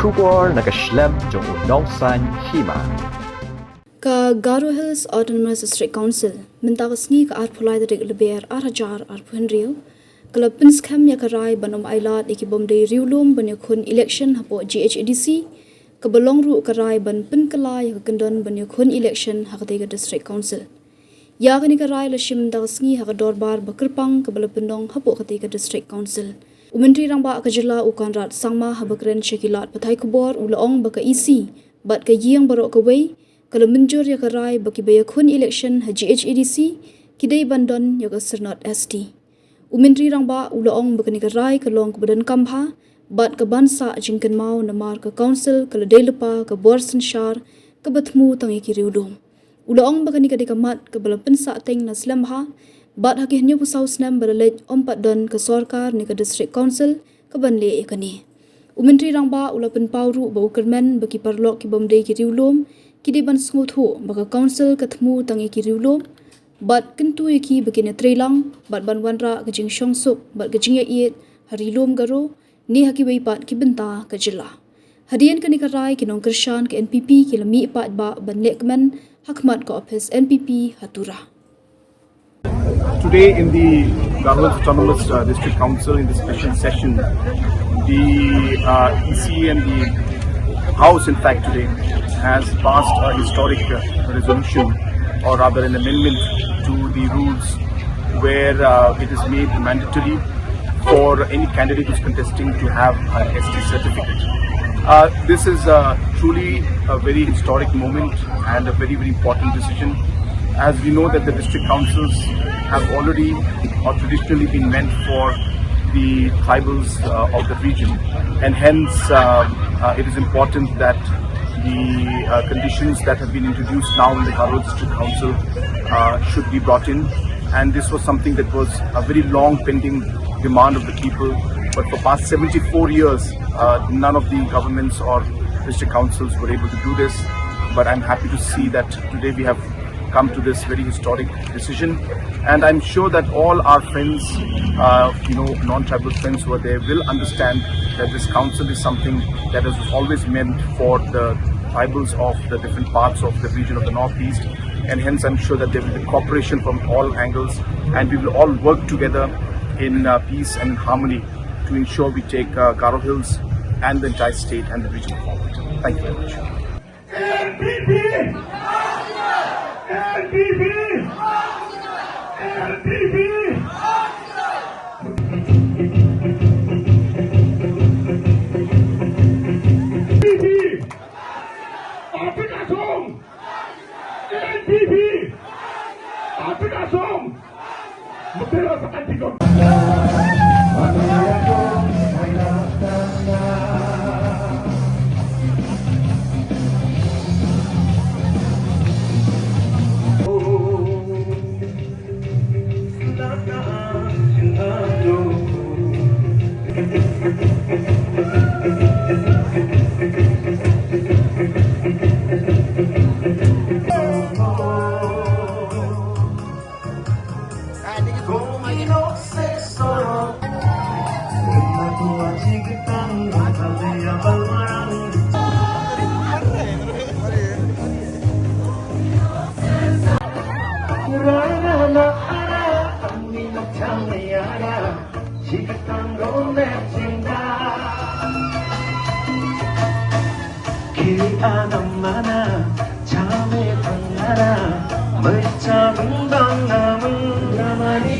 Shubor nakaslem jong unongsan Hima. Ka Garo Hills Autonomous District Council mintakasngi ka arpulay darig leber arajar arpuhenriyo kala Pynskhem yakaray banom ailat ikibomde Rilum ban Ïakhun Ilekshon hapo Ghadc kabalong ru karay ban Pynskhem yakagandon ban Ïakhun Ilekshon hakatega District Council yakani karay lashim takasngi hakadorbar bakirpang kabala pendong hapo katega District Council Umentri rangba kajila ukanrat sangma habakren syakilat patai kubor ulaong baka isi bat kayang barok kaway kalau menjur ya karay baki Ïakhun Ilekshon Ghadc kidai bandon ya ka Syrnod ST Umentri rangba ulaong baka ni karay kalong kebadan kamha bat ka bansa jingkan mau namar ka council kala delepa ka borsen shar ka batmu tangi ki Rilum ulaong baka ni kadikamat ka bala pensa teng na slamha bat hakihnya pusau snam balalej ompat don ke sorkar ni ke district council ke banle ekani umentri rangba ulapen pauru bau kermen baki parlok ki bomde ki Rilum kidi ban sngut hu baka council ketemu tangi ki Rilum bat kentu ki baki ne trelang bat ban wanra ke jing shongsuk bat ke jing yet Rilum Garo ni haki bai pat ki benta ke jila hadian kani karai ki nong kershan ke NPP ki lami pat ba ban lekmen hakmat ka office NPP hatura. Today in the Garo Autonomous District Council in the special session, the EC and the House in fact today has passed a historic resolution or rather an amendment to the rules where it is made mandatory for any candidate who is contesting to have an ST certificate. This is truly a very historic moment and a very, very important decision, as we know that the district councils have already or traditionally been meant for the tribals of the region, and hence it is important that the conditions that have been introduced now in the Garo District Council should be brought in, and this was something that was a very long pending demand of the people, but for past 74 years none of the governments or district councils were able to do this. But I'm happy to see that today we have come to this very historic decision, and I'm sure that all our friends, non-tribal friends who are there will understand that this council is something that is always meant for the tribals of the different parts of the region of the Northeast, and hence I'm sure that there will be cooperation from all angles, and we will all work together in peace and in harmony to ensure we take Garo Hills and the entire state and the region forward. Thank you very much. Mencabung bang namun ramai